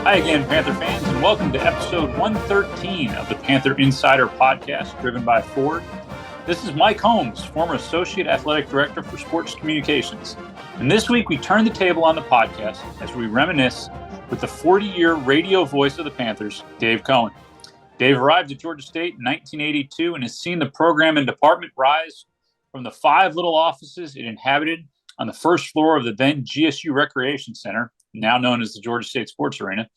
Hi again, Panther fans, and welcome to episode 113 of the Panther Insider Podcast, driven by Ford. This is Mike Holmes, former Associate Athletic Director for Sports Communications. And this week we turn the table on the podcast as we reminisce with the 40-year radio voice of the Panthers, Dave Cohen. Dave arrived at Georgia State in 1982 and has seen the program and department rise from the 5 little offices it inhabited on the first floor of the then GSU Recreation Center, now known as the Georgia State Sports Arena,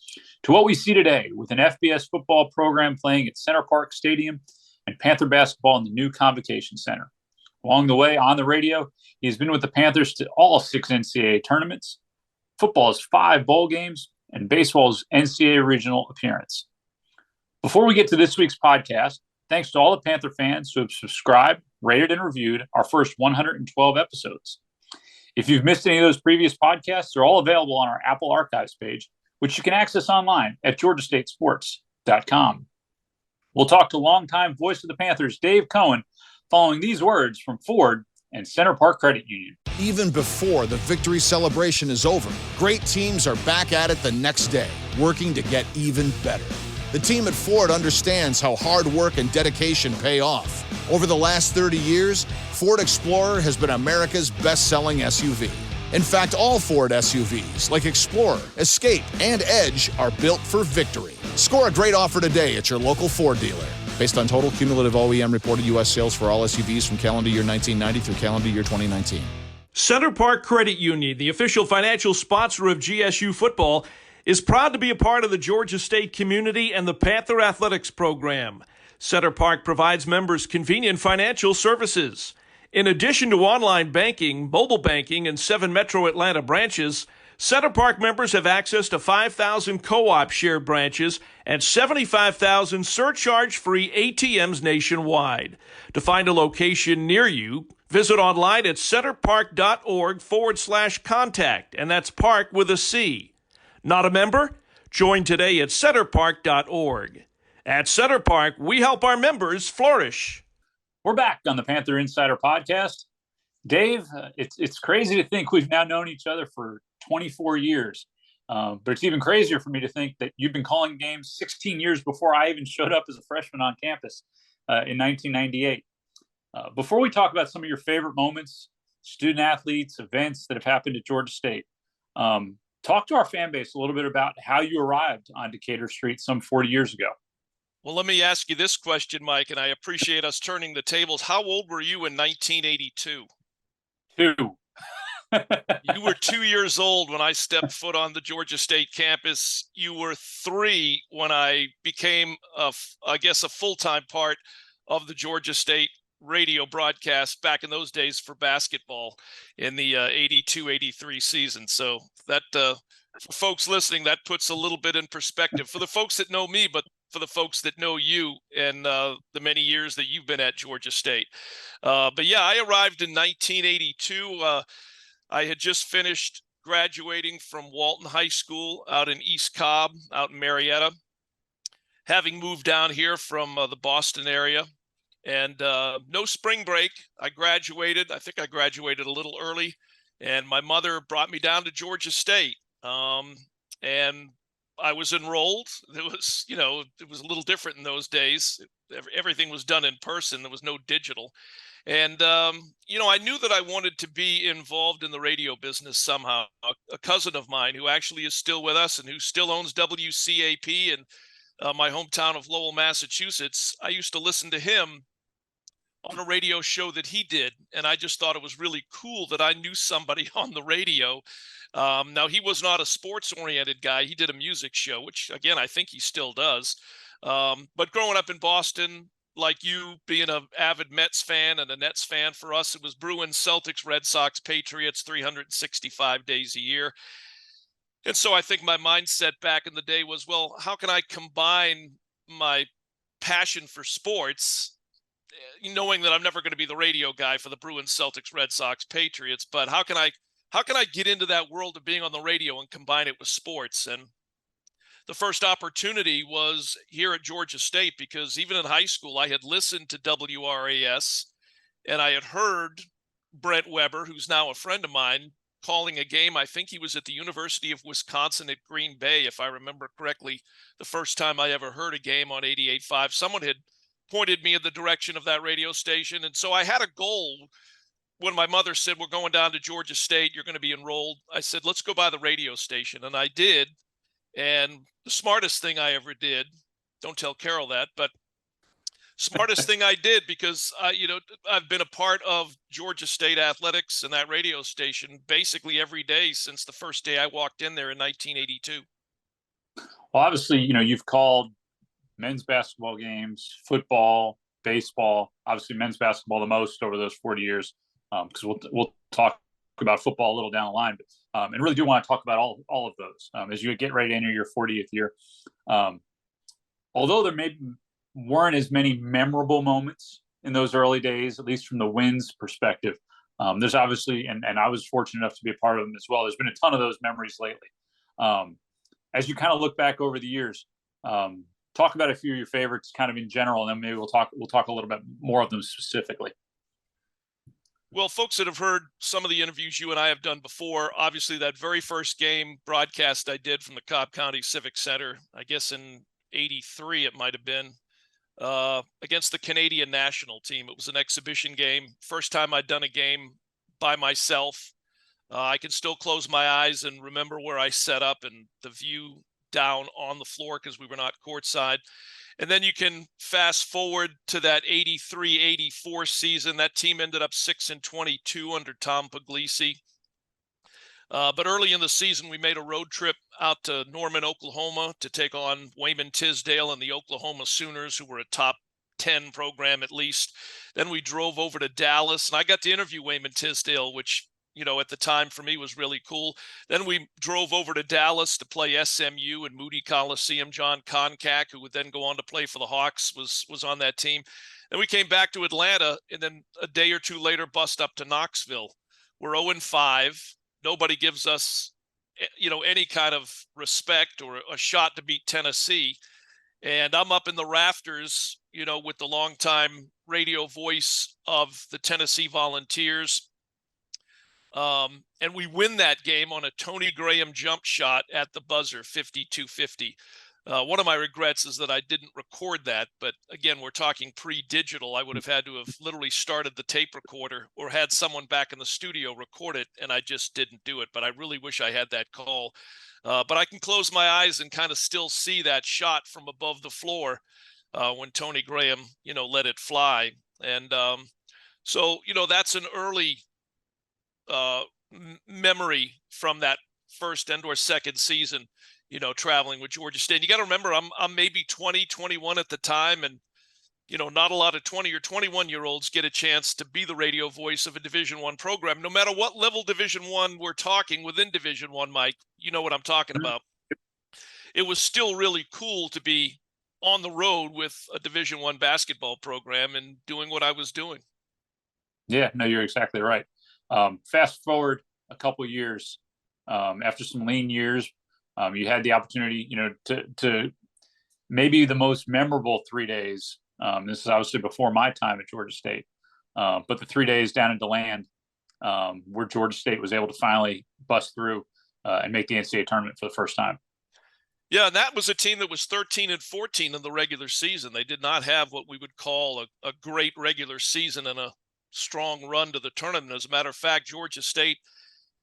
to what we see today with an FBS football program playing at Center Park Stadium and Panther basketball in the new Convocation Center. Along the way, on the radio, he has been with the Panthers to all 6 NCAA tournaments, football's 5 bowl games, and baseball's NCAA regional appearance. Before we get to this week's podcast, thanks to all the Panther fans who have subscribed, rated, and reviewed our first 112 episodes. If you've missed any of those previous podcasts, they're all available on our Apple Archives page, which you can access online at georgiastatesports.com. We'll talk to longtime voice of the Panthers, Dave Cohen, following these words from Ford and Center Park Credit Union. Even before the victory celebration is over, great teams are back at it the next day, working to get even better. The team at Ford understands how hard work and dedication pay off. Over the last 30 years, Ford Explorer has been America's best-selling SUV. In fact, all Ford SUVs, like Explorer, Escape, and Edge, are built for victory. Score a great offer today at your local Ford dealer. Based on total cumulative OEM reported U.S. sales for all SUVs from calendar year 1990 through calendar year 2019. Center Park Credit Union, the official financial sponsor of GSU football, is proud to be a part of the Georgia State community and the Panther Athletics program. Center Park provides members convenient financial services. In addition to online banking, mobile banking, and 7 Metro Atlanta branches, Center Park members have access to 5,000 co-op shared branches and 75,000 surcharge-free ATMs nationwide. To find a location near you, visit online at centerpark.org/contact, and that's park with a C. Not a member? Join today at centerpark.org. At Center Park, we help our members flourish. We're back on the Panther Insider Podcast. Dave, it's crazy to think we've now known each other for 24 years. But it's even crazier for me to think that you've been calling games 16 years before I even showed up as a freshman on campus in 1998. Before we talk about some of your favorite moments, student athletes, events that have happened at Georgia State, talk to our fan base a little bit about how you arrived on Decatur Street some 40 years ago. Well, let me ask you this question, Mike, and I appreciate us turning the tables. How old were you in 1982? 2. You were 2 years old when I stepped foot on the Georgia State campus. You were 3 when I became, a full-time part of the Georgia State radio broadcast back in those days for basketball in the 82-83 season. So that, for folks listening, that puts a little bit in perspective for the folks that know me, but for the folks that know you and the many years that you've been at Georgia State. But yeah, I arrived in 1982. I had just finished graduating from Walton High School out in East Cobb, out in Marietta, having moved down here from the Boston area. And no spring break. I graduated. I think I graduated a little early. And my mother brought me down to Georgia State. And I was enrolled. It was a little different in those days. Everything was done in person. There was no digital. And, I knew that I wanted to be involved in the radio business somehow. A cousin of mine who actually is still with us and who still owns WCAP in my hometown of Lowell, Massachusetts, I used to listen to him on a radio show that he did. And I just thought it was really cool that I knew somebody on the radio. Now, he was not a sports-oriented guy. He did a music show, which, again, I think he still does. But growing up in Boston, like you, being an avid Mets fan and a Nets fan, for us, it was Bruins, Celtics, Red Sox, Patriots, 365 days a year. And so I think my mindset back in the day was, well, how can I combine my passion for sports, knowing that I'm never going to be the radio guy for the Bruins, Celtics, Red Sox, Patriots, but how can I get into that world of being on the radio and combine it with sports? And the first opportunity was here at Georgia State, because even in high school, I had listened to WRAS and I had heard Brent Weber, who's now a friend of mine, calling a game. I think he was at the University of Wisconsin at Green Bay, if I remember correctly, the first time I ever heard a game on 88.5. Someone had pointed me in the direction of that radio station. And so I had a goal when my mother said, we're going down to Georgia State, you're going to be enrolled. I said, let's go by the radio station. And I did. And the smartest thing I ever did, don't tell Carol that, but smartest thing I did, because I've been a part of Georgia State athletics and that radio station basically every day since the first day I walked in there in 1982. Well, obviously, you've called men's basketball games, football, baseball, obviously men's basketball the most over those 40 years, because we'll talk about football a little down the line, but and really do want to talk about all of those as you get ready to enter your 40th year. Although there weren't as many memorable moments in those early days, at least from the wins perspective. There's obviously, and I was fortunate enough to be a part of them as well. There's been a ton of those memories lately. As you kind of look back over the years, talk about a few of your favorites kind of in general, and then maybe we'll talk a little bit more of them specifically. Well, folks that have heard some of the interviews you and I have done before, obviously that very first game broadcast I did from the Cobb County Civic Center, I guess in 83 it might have been, against the Canadian national team. It was an exhibition game. First time I'd done a game by myself. I can still close my eyes and remember where I set up and the view down on the floor because we were not courtside. And then you can fast forward to that 83-84 season. That team ended up 6-22 under Tom Puglisi. But early in the season, we made a road trip out to Norman, Oklahoma to take on Wayman Tisdale and the Oklahoma Sooners, who were a top 10 program at least. Then we drove over to Dallas, and I got to interview Wayman Tisdale, which, at the time for me was really cool. Then we drove over to Dallas to play SMU and Moody Coliseum. John Koncak, who would then go on to play for the Hawks, was on that team. Then we came back to Atlanta, and then a day or two later, bust up to Knoxville. We're 0-5. Nobody gives us, any kind of respect or a shot to beat Tennessee. And I'm up in the rafters, with the longtime radio voice of the Tennessee Volunteers. And we win that game on a Tony Graham jump shot at the buzzer, 52-50. One of my regrets is that I didn't record that. But again, we're talking pre-digital. I would have had to have literally started the tape recorder or had someone back in the studio record it, and I just didn't do it. But I really wish I had that call. But I can close my eyes and kind of still see that shot from above the floor when Tony Graham, let it fly. And so, that's an early memory from that first and or second season, traveling with Georgia State. You got to remember, I'm maybe 20, 21 at the time. And, not a lot of 20 or 21-year-olds get a chance to be the radio voice of a Division I program, no matter what level Division I we're talking within Division I, Mike. You know what I'm talking about. It was still really cool to be on the road with a Division I basketball program and doing what I was doing. Yeah, no, you're exactly right. Fast forward a couple years, after some lean years, you had the opportunity, to maybe the most memorable 3 days. This is obviously before my time at Georgia State, but the 3 days down in DeLand, where Georgia State was able to finally bust through and make the NCAA tournament for the first time. Yeah, and that was a team that was 13-14 in the regular season. They did not have what we would call a great regular season and a strong run to the tournament. As a matter of fact, Georgia State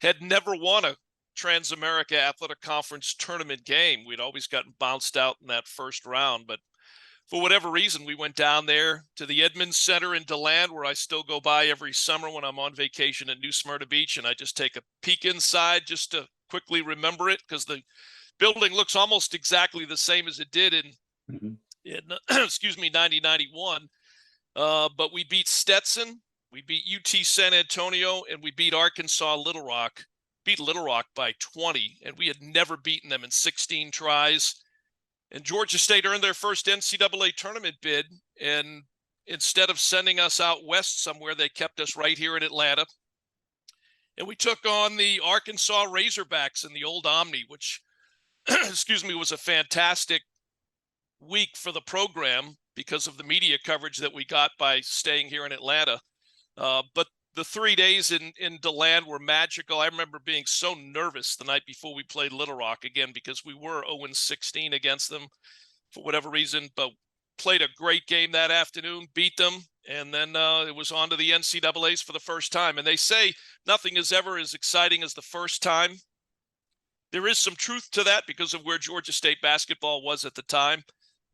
had never won a Trans-America Athletic Conference tournament game. We'd always gotten bounced out in that first round, but for whatever reason, we went down there to the Edmonds Center in DeLand, where I still go by every summer when I'm on vacation in New Smyrna Beach, and I just take a peek inside just to quickly remember it, because the building looks almost exactly the same as it did in 90-91. But we beat Stetson, we beat UT San Antonio, and we beat Arkansas Little Rock. Beat Little Rock by 20, and we had never beaten them in 16 tries. And Georgia State earned their first NCAA tournament bid, and instead of sending us out west somewhere, they kept us right here in Atlanta. And we took on the Arkansas Razorbacks in the old Omni, which, was a fantastic week for the program because of the media coverage that we got by staying here in Atlanta. But the 3 days in DeLand were magical. I remember being so nervous the night before we played Little Rock again, because we were 0-16 against them for whatever reason, but played a great game that afternoon, beat them, and then it was on to the NCAAs for the first time. And they say nothing is ever as exciting as the first time. There is some truth to that because of where Georgia State basketball was at the time.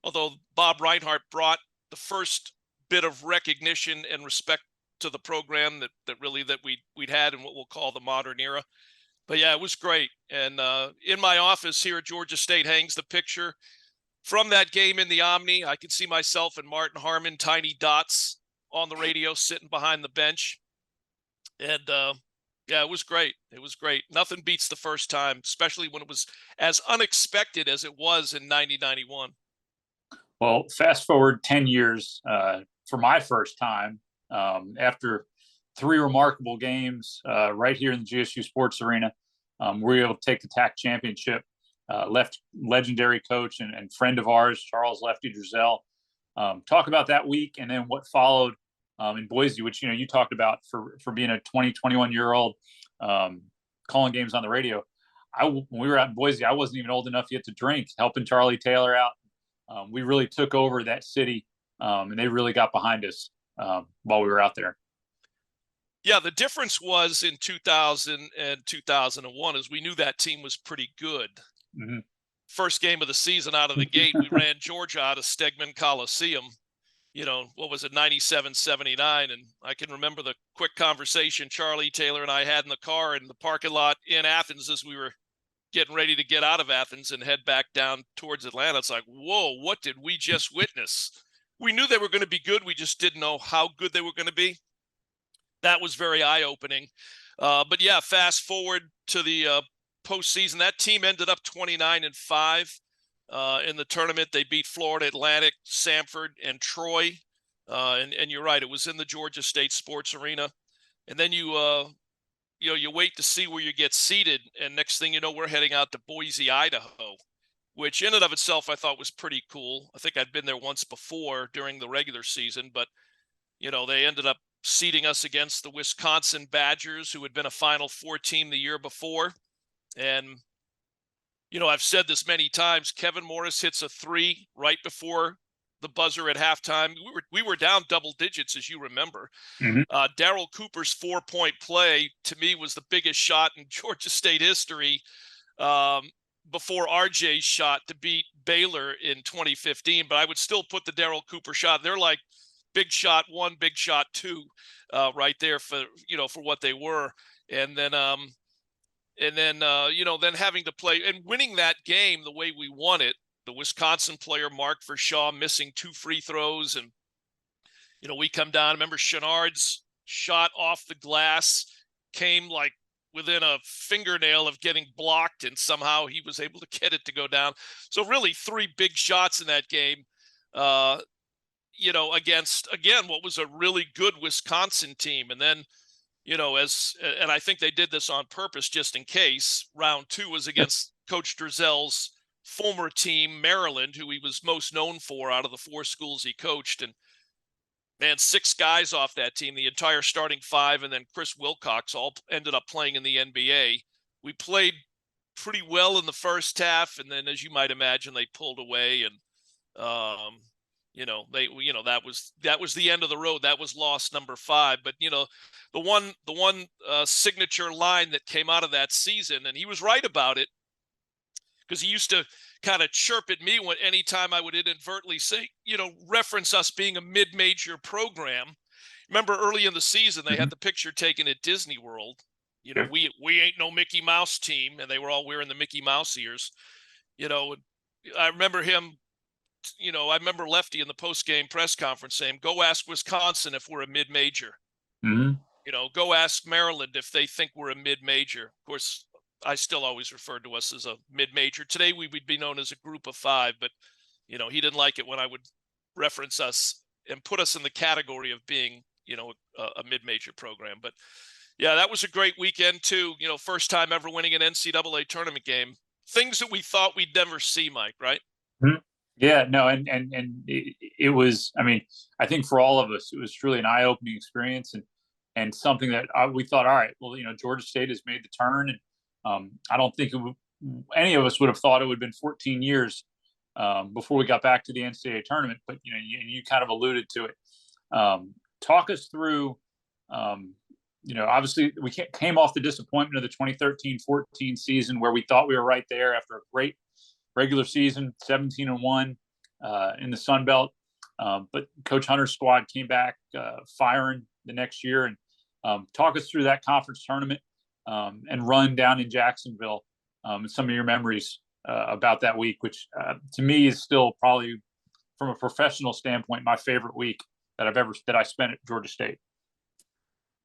Although Bob Reinhardt brought the first bit of recognition and respect to the program that we'd had in what we'll call the modern era. But yeah, it was great. And in my office here at Georgia State hangs the picture from that game in the Omni. I can see myself and Martin Harmon, tiny dots on the radio, sitting behind the bench. And yeah, it was great. It was great. Nothing beats the first time, especially when it was as unexpected as it was in 1991. Well, fast forward 10 years for my first time, after 3 remarkable games right here in the GSU Sports Arena. We were able to take the TAC championship. Left legendary coach and friend of ours, Charles Lefty Drizel. Talk about that week and then what followed in Boise, which you talked about for being a 21-year-old calling games on the radio. When we were out in Boise, I wasn't even old enough yet to drink, helping Charlie Taylor out. We really took over that city, and they really got behind us while we were out there. Yeah, the difference was in 2000 and 2001 is we knew that team was pretty good. Mm-hmm. First game of the season out of the gate, we ran Georgia out of Stegman Coliseum. What was it, 97-79? And I can remember the quick conversation Charlie Taylor and I had in the car in the parking lot in Athens as we were getting ready to get out of Athens and head back down towards Atlanta. It's like, whoa, what did we just witness? We knew they were going to be good. We just didn't know how good they were going to be. That was very eye-opening. But yeah, fast forward to the postseason. That team ended up 29-5 in the tournament. They beat Florida Atlantic, Samford, and Troy. And you're right, it was in the Georgia State Sports Arena. And then you wait to see where you get seated, and next thing you know, we're heading out to Boise, Idaho, which in and of itself I thought was pretty cool. I think I'd been there once before during the regular season, but they ended up seeding us against the Wisconsin Badgers, who had been a Final Four team the year before. And I've said this many times, Kevin Morris hits a 3 right before the buzzer at halftime. We were down double digits, as you remember. Mm-hmm. Darryl Cooper's 4-point play, to me, was the biggest shot in Georgia State history, before RJ's shot to beat Baylor in 2015. But I would still put the Darryl Cooper shot. They're like big shot 1, big shot 2, right there for what they were. And then then having to play and winning that game the way we won it, the Wisconsin player, Mark Vershaw, missing 2 free throws. And, we come down. I remember Chenard's shot off the glass came like within a fingernail of getting blocked, and somehow he was able to get it to go down. So really 3 big shots in that game, against, again, what was a really good Wisconsin team. And then, and I think they did this on purpose just in case, round 2 was against Coach Drizel's former team, Maryland, who he was most known for out of the 4 schools he coached. And man, 6 guys off that team, the entire starting 5, and then Chris Wilcox all ended up playing in the NBA. We played pretty well in the first half, and then, as you might imagine, they pulled away, and that was the end of the road. That was loss number 5. But the one signature line that came out of that season, and he was right about it, because he used to kind of chirp at me anytime I would inadvertently say, reference us being a mid-major program. Remember early in the season, they had the picture taken at Disney World. We ain't no Mickey Mouse team, and they were all wearing the Mickey Mouse ears. I remember him. I remember Lefty in the post-game press conference saying, "Go ask Wisconsin if we're a mid-major. Mm-hmm. Go ask Maryland if they think we're a mid-major." Of course, I still always referred to us as a mid-major. Today, we would be known as a group of 5, but, he didn't like it when I would reference us and put us in the category of being, a mid-major program. But, yeah, that was a great weekend, too. First time ever winning an NCAA tournament game. Things that we thought we'd never see, Mike, right? Mm-hmm. Yeah, no, and it was, I think for all of us, it was truly an eye-opening experience. and something that we thought, all right, well, Georgia State has made the turn, and I don't think any of us would have thought it would have been 14 years before we got back to the NCAA tournament. But you kind of alluded to it. Talk us through. Obviously we came off the disappointment of the 2013-14 season where we thought we were right there after a great regular season, 17-1 in the Sun Belt. But Coach Hunter's squad came back firing the next year. And talk us through that conference tournament and run down in Jacksonville and some of your memories about that week, which to me is still probably, from a professional standpoint, my favorite week that I spent at Georgia State.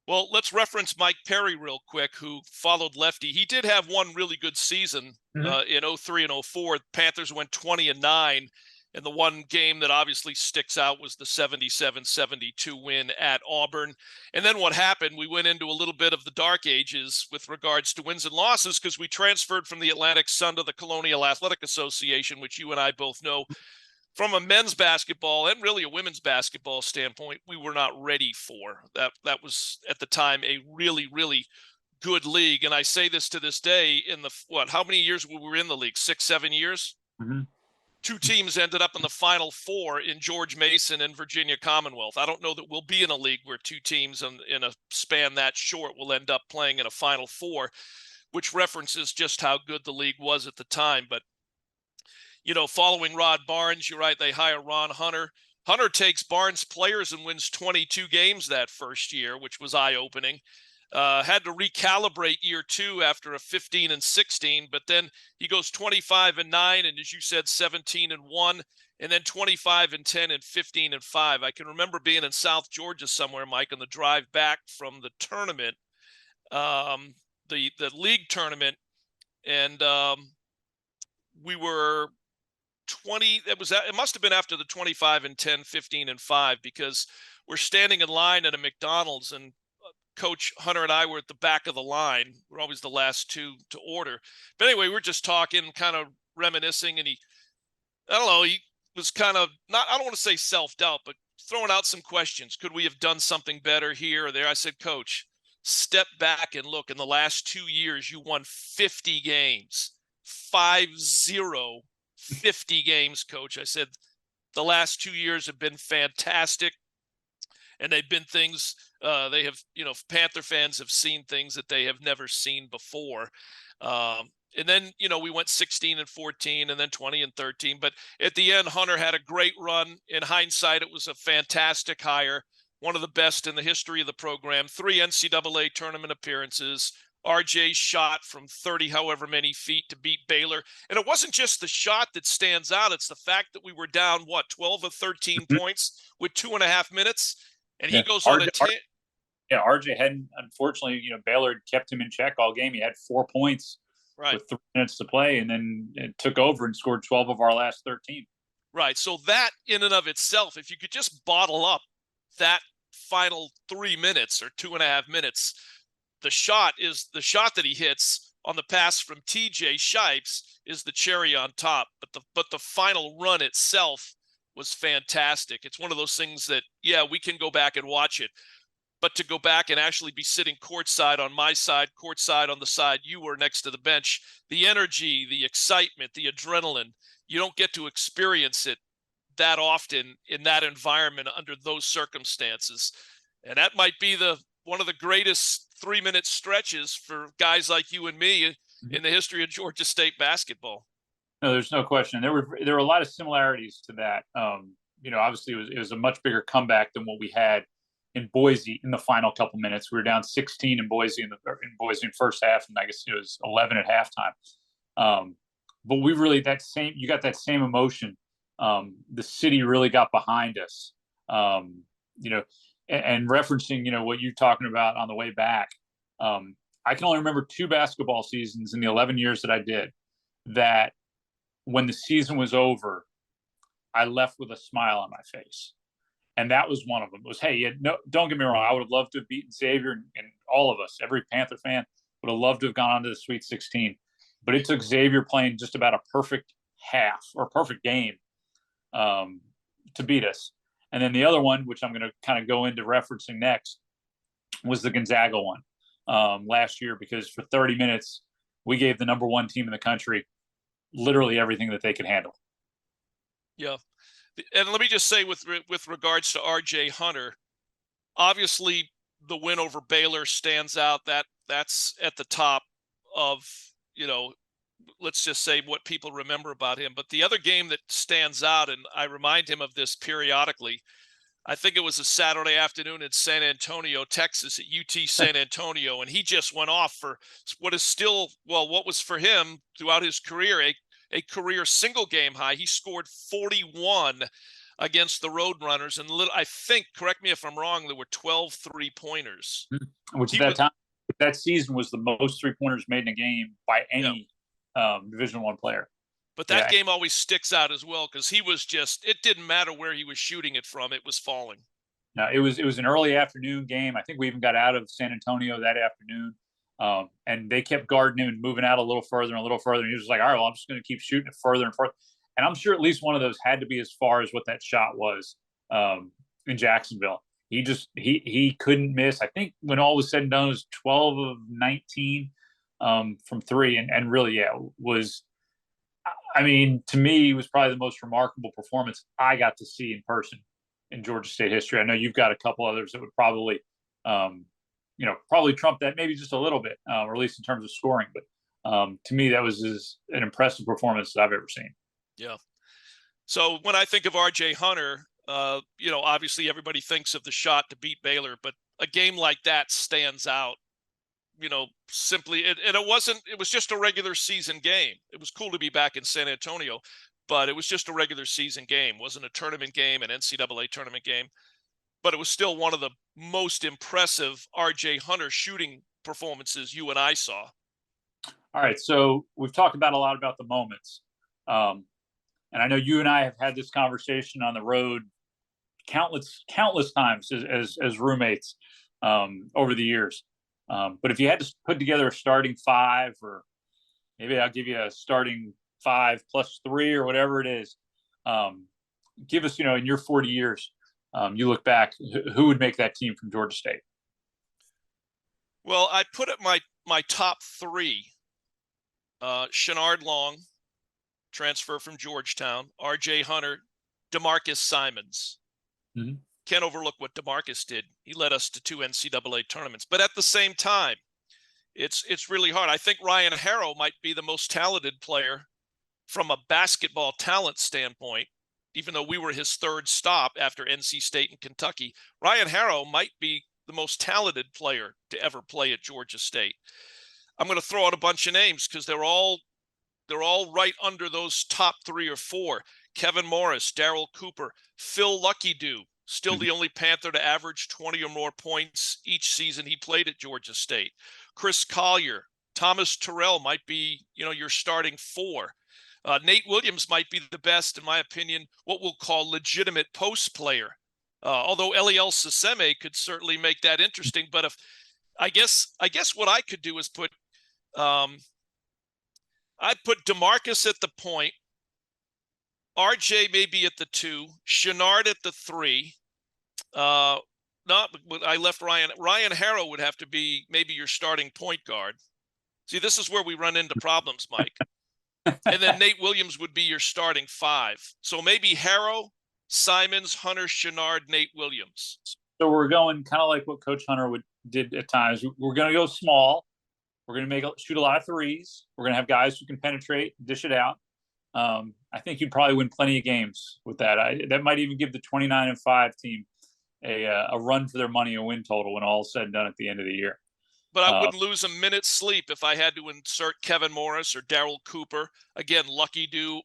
Well, let's reference Mike Perry real quick, who followed Lefty. He did have one really good season in 03 and 04. Panthers went 20-9, and the one game that obviously sticks out was the 77-72 win at Auburn. And then what happened, we went into a little bit of the dark ages with regards to wins and losses because we transferred from the Atlantic Sun to the Colonial Athletic Association, which you and I both know. From a men's basketball and really a women's basketball standpoint, we were not ready for. That was at the time a really, really good league. And I say this to this day, in the how many years we were in the league? 6-7 years? Mm-hmm. Two teams ended up in the Final Four in George Mason and Virginia Commonwealth. I don't know that we'll be in a league where two teams in a span that short will end up playing in a Final Four, which references just how good the league was at the time. But following Rod Barnes, you're right, they hire Ron Hunter. Hunter takes Barnes players and wins 22 games that first year, which was eye-opening. Had to recalibrate year two after a 15-16, but then he goes 25-9, and as you said, 17-1, and then 25-10 and 15-5. I can remember being in South Georgia somewhere, Mike, on the drive back from the tournament, the league tournament, and we were 20. It must have been after the 25-10, 15-5, because we're standing in line at a McDonald's, and Coach Hunter and I were at the back of the line. We're always the last two to order. But anyway, we're just talking, kind of reminiscing, and he was kind of not, I don't want to say self-doubt, but throwing out some questions. Could we have done something better here or there? I said, Coach, step back and look. In the last 2 years, you won 50 games. 5-0, 50 games, Coach. I said, the last 2 years have been fantastic. And they've been things they have, Panther fans have seen things that they have never seen before. And then, we went 16-14 and then 20-13. But at the end, Hunter had a great run. In hindsight, it was a fantastic hire, one of the best in the history of the program. 3 NCAA tournament appearances. RJ shot from 30 however many feet to beat Baylor. And it wasn't just the shot that stands out. It's the fact that we were down, 12 or 13 points with 2.5 minutes. And he goes on a RJ hadn't, unfortunately, Baylor kept him in check all game. He had 4 points with 3 minutes to play, and then it took over and scored 12 of our last 13. Right. So that in and of itself, if you could just bottle up that final 3 minutes or 2.5 minutes, the shot that he hits on the pass from TJ Shipes is the cherry on top. But the final run itself was fantastic. It's one of those things that, we can go back and watch it. But to go back and actually be sitting courtside on my side, courtside on the side you were next to the bench, the energy, the excitement, the adrenaline, you don't get to experience it that often in that environment under those circumstances. And that might be one of the greatest 3-minute stretches for guys like you and me in the history of Georgia State basketball. No, there's no question. There were a lot of similarities to that. Obviously it was a much bigger comeback than what we had in Boise in the final couple minutes. We were down 16 in Boise in first half, and I guess it was 11 at halftime. But we really you got that same emotion. The city really got behind us. And referencing, what you're talking about on the way back. I can only remember 2 basketball seasons in the 11 years that I did that when the season was over, I left with a smile on my face. And that was one of them. It was, hey, don't get me wrong. I would have loved to have beaten Xavier, and all of us, every Panther fan, would have loved to have gone on to the Sweet 16. But it took Xavier playing just about a perfect half or perfect game to beat us. And then the other one, which I'm going to kind of go into referencing next, was the Gonzaga one last year, because for 30 minutes we gave the number one team in the country literally everything that they could handle. Yeah. And let me just say, with regards to RJ Hunter, obviously the win over Baylor stands out. That's at the top of, let's just say what people remember about him. But the other game that stands out, and I remind him of this periodically, I think it was a Saturday afternoon in San Antonio, Texas, at UT San Antonio, and he just went off for what is still, what was for him throughout his career, a career single game high. He scored 41 against the Roadrunners, and I think, correct me if I'm wrong, there were 12 three-pointers. Which at that season was the most three-pointers made in a game by any Division I player. But that game always sticks out as well, because he was it didn't matter where he was shooting it from, it was falling. No, it was an early afternoon game. I think we even got out of San Antonio that afternoon. And they kept guarding him and moving out a little further and a little further. And he was like, all right, well, I'm just going to keep shooting it further and further. And I'm sure at least one of those had to be as far as what that shot was in Jacksonville. He couldn't miss. I think when all was said and done, it was 12 of 19 from three. And really, was, I mean, to me, it was probably the most remarkable performance I got to see in person in Georgia State history. I know you've got a couple others that would probably trump that maybe just a little bit, or at least in terms of scoring. But to me, that was an impressive performance that I've ever seen. Yeah. So when I think of RJ Hunter, obviously everybody thinks of the shot to beat Baylor, but a game like that stands out, simply. And it was just a regular season game. It was cool to be back in San Antonio, but it was just a regular season game. It wasn't a tournament game, an NCAA tournament game, but it was still one of the most impressive RJ Hunter shooting performances you and I saw. All right. So we've talked a lot about the moments. And I know you and I have had this conversation on the road countless times as roommates over the years. But if you had to put together a starting five, or maybe I'll give you a starting 5 plus 3 or whatever it is, give us, in your 40 years, you look back, who would make that team from Georgia State? Well, I put it my top 3. Shenard Long, transfer from Georgetown, RJ Hunter, DeMarcus Simons. Mm-hmm. Can't overlook what DeMarcus did. He led us to 2 NCAA tournaments. But at the same time, it's really hard. I think Ryan Harrow might be the most talented player from a basketball talent standpoint, even though we were his third stop after NC State and Kentucky. Ryan Harrow might be the most talented player to ever play at Georgia State. I'm going to throw out a bunch of names because they're all right under those top 3 or 4. Kevin Morris, Darrell Cooper, Phil Luckydew, still the only Panther to average 20 or more points each season he played at Georgia State. Chris Collier, Thomas Terrell might be, your starting 4. Nate Williams might be the best, in my opinion, what we'll call legitimate post player. Although Eliel Saseme could certainly make that interesting. But if I guess what I could do is I'd put DeMarcus at the point, RJ maybe at the 2, Shenard at the 3. I left Ryan Harrow would have to be maybe your starting point guard. See, this is where we run into problems, Mike. And then Nate Williams would be your starting 5. So maybe Harrow, Simons, Hunter, Shenard, Nate Williams. So we're going kind of like what Coach Hunter did at times. We're going to go small. We're going to shoot a lot of threes. We're going to have guys who can penetrate, dish it out. I think you'd probably win plenty of games with that. That might even give the 29-5 team a run for their money, a win total when all is said and done at the end of the year. But I wouldn't lose a minute's sleep if I had to insert Kevin Morris or Darrell Cooper. Again, Luckydew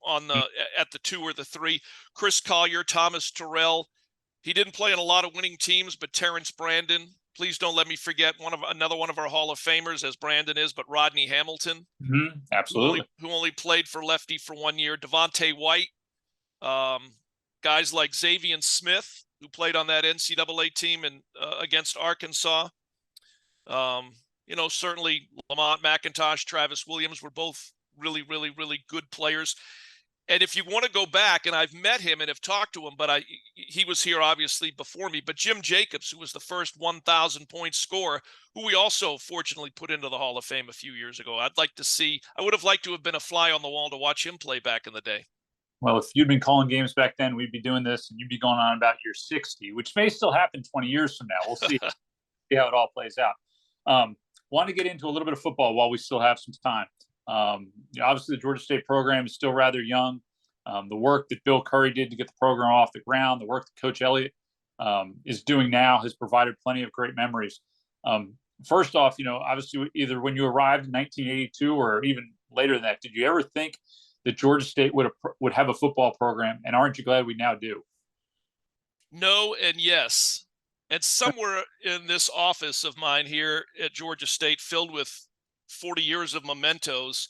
at the 2 or the 3. Chris Collier, Thomas Terrell. He didn't play on a lot of winning teams, but Terrence Brandon. Please don't let me forget another one of our Hall of Famers, as Brandon is, but Rodney Hamilton. Mm-hmm. Absolutely. Who only played for Lefty for 1 year. Devontae White. Guys like Xavier Smith, who played on that NCAA team against Arkansas. Certainly Lamont McIntosh, Travis Williams were both really, really, really good players. And if you want to go back, and I've met him and have talked to him, but he was here obviously before me, but Jim Jacobs, who was the first 1,000 point scorer, who we also fortunately put into the Hall of Fame a few years ago. I would have liked to have been a fly on the wall to watch him play back in the day. Well, if you'd been calling games back then, we'd be doing this, and you'd be going on about year 60, which may still happen 20 years from now. We'll see how it all plays out. Want to get into a little bit of football while we still have some time. Obviously, the Georgia State program is still rather young. The work that Bill Curry did to get the program off the ground, the work that Coach Elliott is doing now has provided plenty of great memories. First off, obviously, either when you arrived in 1982 or even later than that, did you ever think that Georgia State would have a football program? And aren't you glad we now do? No and yes. And somewhere in this office of mine here at Georgia State, filled with 40 years of mementos,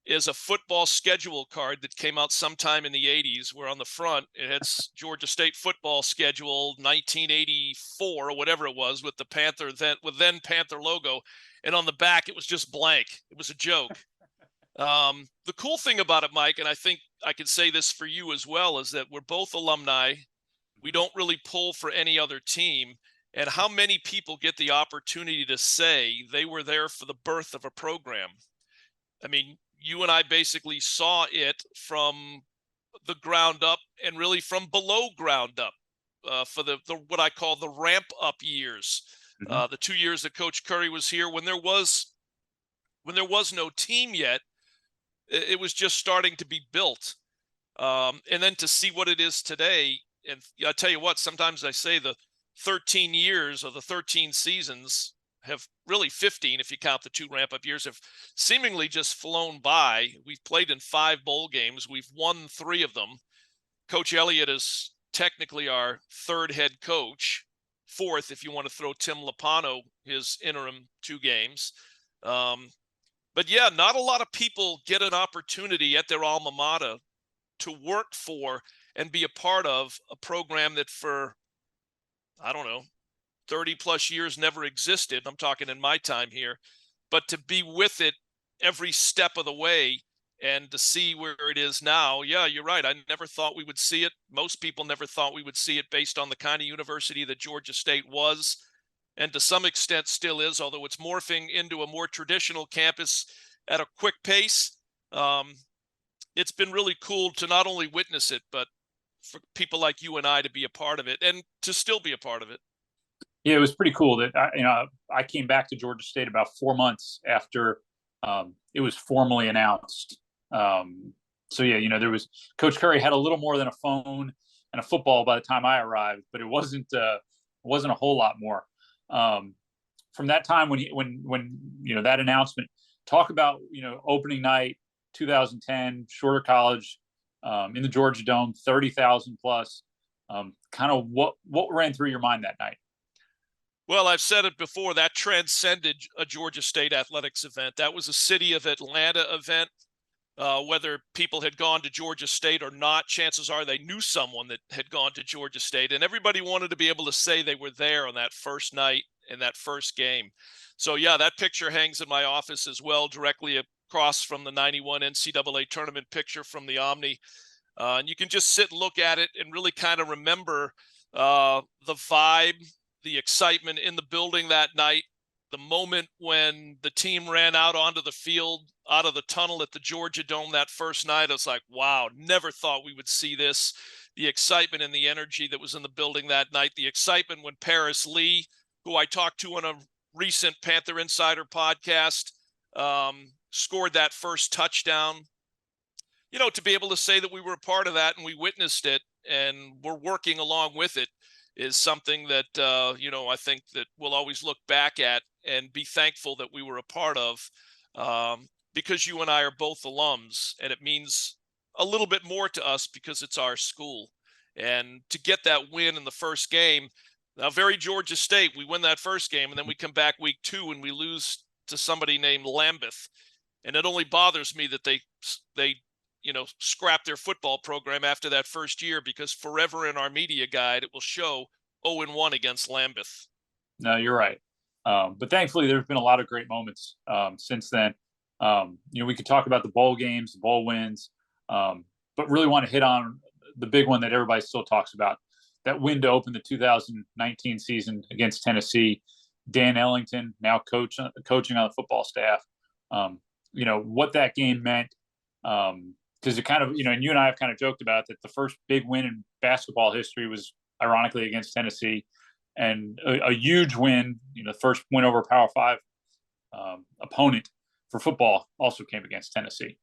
is a football schedule card that came out sometime in the 80s, where on the front it had Georgia State football schedule 1984 or whatever it was, with the Panther then Panther logo, and on the back it was just blank. It was a joke. The cool thing about it, Mike, and I think I can say this for you as well, is that we're both alumni. We don't really pull for any other team. And how many people get the opportunity to say they were there for the birth of a program? I mean, you and I basically saw it from the ground up, and really from below ground up, for the what I call the ramp up years. Mm-hmm. The 2 years that Coach Curry was here, when there was no team yet, it was just starting to be built. And then to see what it is today, and I tell you what, sometimes I say the 13 years or the 13 seasons have, really 15 if you count the 2 ramp-up years, have seemingly just flown by. We've played in 5 bowl games. We've won 3 of them. Coach Elliott is technically our 3rd head coach, 4th if you want to throw Tim Lopano, his interim 2 games. But yeah, not a lot of people get an opportunity at their alma mater to work for and be a part of a program that for, I don't know, 30 plus years never existed. I'm talking in my time here, but to be with it every step of the way and to see where it is now. Yeah, you're right. I never thought we would see it. Most people never thought we would see it, based on the kind of university that Georgia State was, and to some extent still is, although it's morphing into a more traditional campus at a quick pace. It's been really cool to not only witness it, but for people like you and I to be a part of it, and to still be a part of it. Yeah, it was pretty cool that I came back to Georgia State about 4 months after it was formally announced. So yeah, there was, Coach Curry had a little more than a phone and a football by the time I arrived, but it wasn't a whole lot more. From that time when that announcement, talk about opening night 2010, Shorter College, in the Georgia Dome, 30,000 plus. Kind of what ran through your mind that night? Well, I've said it before, that transcended a Georgia State athletics event. That was a city of Atlanta event. Whether people had gone to Georgia State or not, chances are they knew someone that had gone to Georgia State, and everybody wanted to be able to say they were there on that first night in that first game. So yeah, that picture hangs in my office as well, directly across from the 91 NCAA tournament picture from the Omni. And you can just sit and look at it and really kind of remember the vibe, the excitement in the building that night, the moment when the team ran out onto the field, out of the tunnel at the Georgia Dome that first night. I was like, wow, never thought we would see this. The excitement and the energy that was in the building that night, the excitement when Paris Lee, who I talked to on a recent Panther Insider podcast, scored that first touchdown. To be able to say that we were a part of that and we witnessed it and we're working along with it is something that, I think that we'll always look back at and be thankful that we were a part of, because you and I are both alums, and it means a little bit more to us because it's our school. And to get that win in the first game, now very Georgia State, we win that first game, and then we come back week 2 and we lose to somebody named Lambeth. And it only bothers me that they scrap their football program after that first year, because forever in our media guide, it will show 0-1 against Lambeth. No, you're right. But thankfully, there's been a lot of great moments since then. We could talk about the bowl games, the bowl wins. but really want to hit on the big one that everybody still talks about, that win to open the 2019 season against Tennessee. Dan Ellington, now coaching on the football staff. What that game meant, because it kind of, and you and I have kind of joked about it, that the first big win in basketball history was ironically against Tennessee, and a huge win, the first win over a Power 5 opponent for football also came against Tennessee.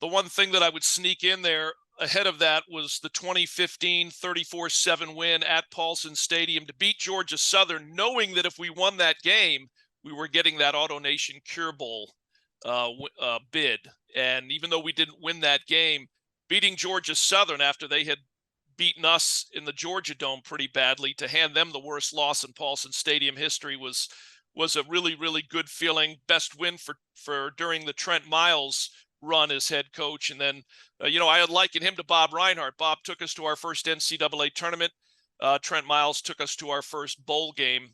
The one thing that I would sneak in there ahead of that was the 2015 34-7 win at Paulson Stadium to beat Georgia Southern, knowing that if we won that game, we were getting that AutoNation Cure Bowl bid. And even though we didn't win that game, beating Georgia Southern after they had beaten us in the Georgia Dome pretty badly, to hand them the worst loss in Paulson Stadium history was a really, really good feeling. Best win for during the Trent Miles run as head coach. And then, I had likened him to Bob Reinhardt. Bob took us to our first NCAA tournament. Trent Miles took us to our first bowl game.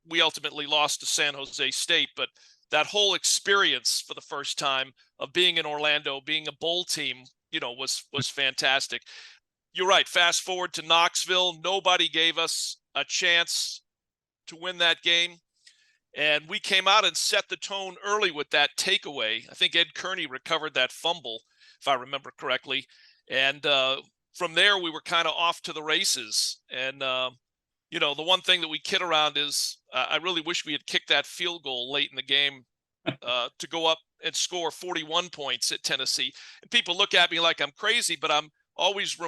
We ultimately lost to San Jose State, but that whole experience for the first time of being in Orlando, being a bowl team, was fantastic. You're right. Fast forward to Knoxville. Nobody gave us a chance to win that game. And we came out and set the tone early with that takeaway. I think Ed Kearney recovered that fumble, if I remember correctly. And from there, we were kind of off to the races. And, the one thing that we kid around is I really wish we had kicked that field goal late in the game to go up and score 41 points at Tennessee. And people look at me like I'm crazy, but I'm always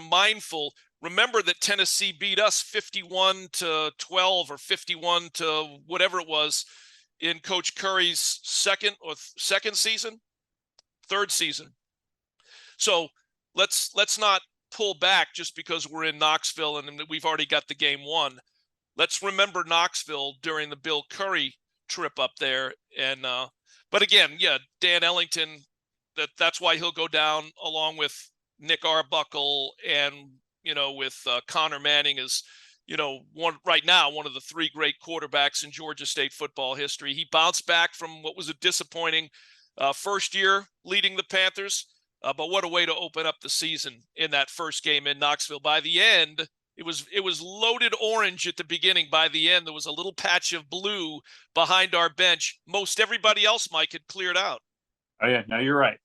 remember that Tennessee beat us 51-12 or 51 to whatever it was in Coach Curry's third season. So let's not pull back just because we're in Knoxville and we've already got the game won. Let's remember Knoxville during the Bill Curry trip up there. And but again, Dan Ellington, that's why he'll go down along with Nick Arbuckle and with Connor Manning is, one of the three great quarterbacks in Georgia State football history. He bounced back from what was a disappointing first year leading the Panthers, but what a way to open up the season in that first game in Knoxville. By the end, it was loaded orange at the beginning. By the end, there was a little patch of blue behind our bench. Most everybody else, Mike, had cleared out. Oh yeah, no, you're right.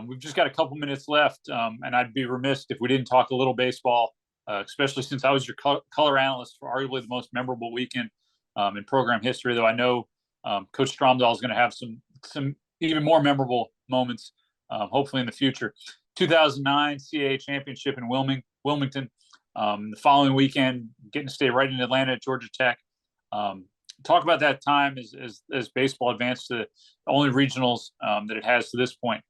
We've just got a couple minutes left, and I'd be remiss if we didn't talk a little baseball, especially since I was your color analyst for arguably the most memorable weekend in program history, though I know Coach Stromdahl is going to have some even more memorable moments, hopefully in the future. 2009 CAA championship in Wilmington. The following weekend, getting to stay right in Atlanta at Georgia Tech. Talk about that time as baseball advanced to the only regionals that it has to this point.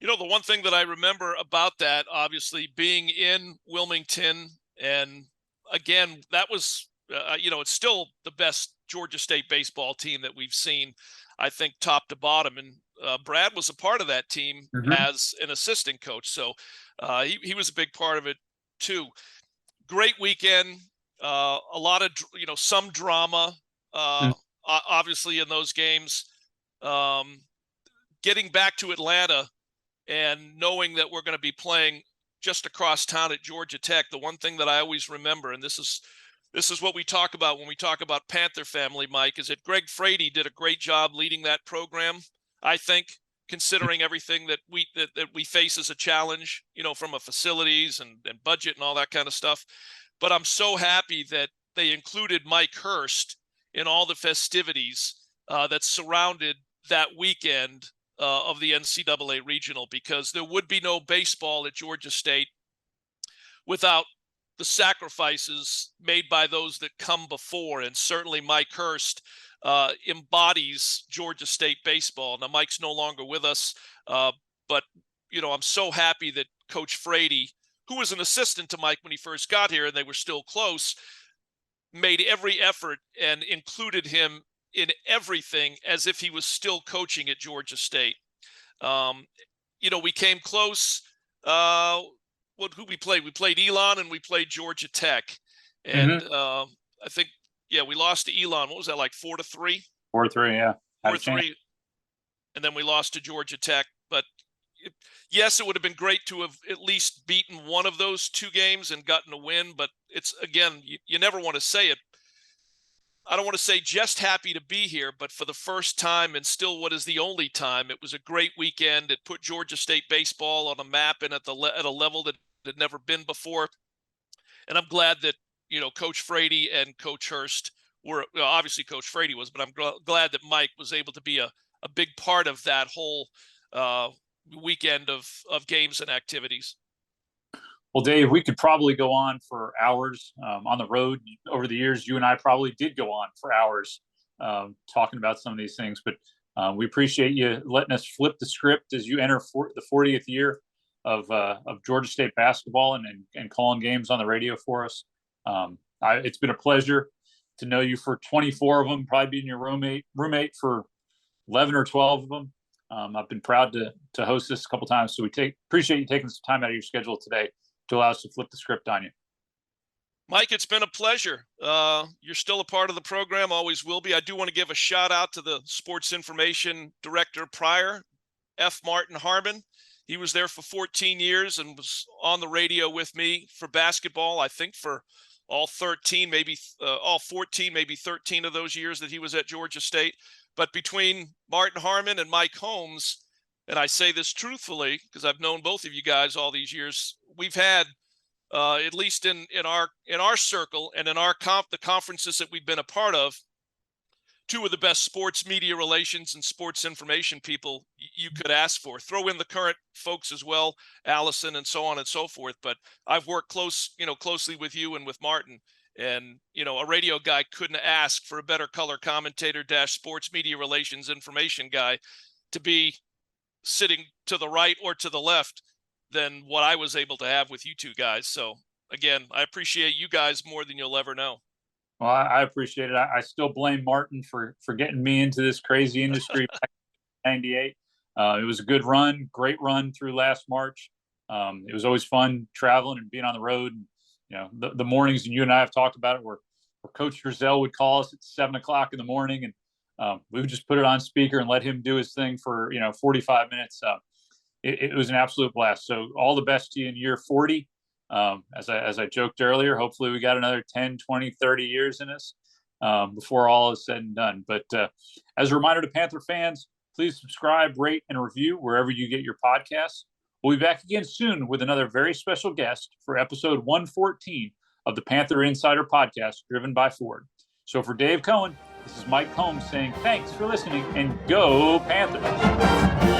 The one thing that I remember about that, obviously, being in Wilmington, and again, that was, it's still the best Georgia State baseball team that we've seen, I think, top to bottom. And Brad was a part of that team as an assistant coach. So he was a big part of it, too. Great weekend. A lot of, some drama, obviously, in those games. Getting back to Atlanta and knowing that we're going to be playing just across town at Georgia Tech, the one thing that I always remember, and this is what we talk about when we talk about Panther family, Mike, is that Greg Frady did a great job leading that program, I think, considering everything that we face as a challenge, from a facilities and budget and all that kind of stuff. But I'm so happy that they included Mike Hurst in all the festivities that surrounded that weekend of the NCAA regional, because there would be no baseball at Georgia State without the sacrifices made by those that come before. And certainly Mike Hurst embodies Georgia State baseball. Now, Mike's no longer with us, but, I'm so happy that Coach Frady, who was an assistant to Mike when he first got here and they were still close, made every effort and included him in everything as if he was still coaching at Georgia State. We came close. Who we played? We played Elon and we played Georgia Tech. And I think, we lost to Elon. What was that, like 4-3? 4-3, yeah. 4-3. And then we lost to Georgia Tech. But, yes, it would have been great to have at least beaten one of those two games and gotten a win. But it's, again, you never want to say it. I don't want to say just happy to be here, but for the first time and still what is the only time, it was a great weekend. It put Georgia State baseball on a map and at a level that had never been before. And I'm glad that, Coach Frady and Coach Hurst were, obviously Coach Frady was, but I'm glad that Mike was able to be a big part of that whole weekend of games and activities. Well, Dave, we could probably go on for hours on the road. Over the years, you and I probably did go on for hours talking about some of these things. But we appreciate you letting us flip the script as you enter the 40th year of Georgia State basketball and calling games on the radio for us. It's been a pleasure to know you for 24 of them, probably being your roommate for 11 or 12 of them. I've been proud to host this a couple times. So we appreciate you taking some time out of your schedule today to allow us to flip the script on you. Mike, it's been a pleasure. You're still a part of the program, always will be. I do want to give a shout out to the sports information director prior, F. Martin Harmon. He was there for 14 years and was on the radio with me for basketball, I think for all 13, maybe all 14, maybe 13 of those years that he was at Georgia State. But between Martin Harmon and Mike Holmes, and I say this truthfully because I've known both of you guys all these years, we've had at least in our circle and in the conferences that we've been a part of, two of the best sports media relations and sports information people you could ask for. Throw in the current folks as well, Allison and so on and so forth. But I've worked closely with you and with Martin, and a radio guy couldn't ask for a better color commentator - sports media relations information guy to be sitting to the right or to the left than what I was able to have with you two guys. So again, I appreciate you guys more than you'll ever know. Well, I appreciate it. I still blame Martin for getting me into this crazy industry back in '98. It was a good run, great run through last March. It was always fun traveling and being on the road. And, the mornings, and you and I have talked about it, where Coach Drizel would call us at 7 o'clock in the morning, and we would just put it on speaker and let him do his thing for 45 minutes. It was an absolute blast. So all the best to you in year 40. As I joked earlier, hopefully we got another 10, 20, 30 years in us before all is said and done. But as a reminder to Panther fans, please subscribe, rate, and review wherever you get your podcasts. We'll be back again soon with another very special guest for episode 114 of the Panther Insider Podcast, driven by Ford. So for Dave Cohen, this is Mike Holmes saying thanks for listening, and go Panthers.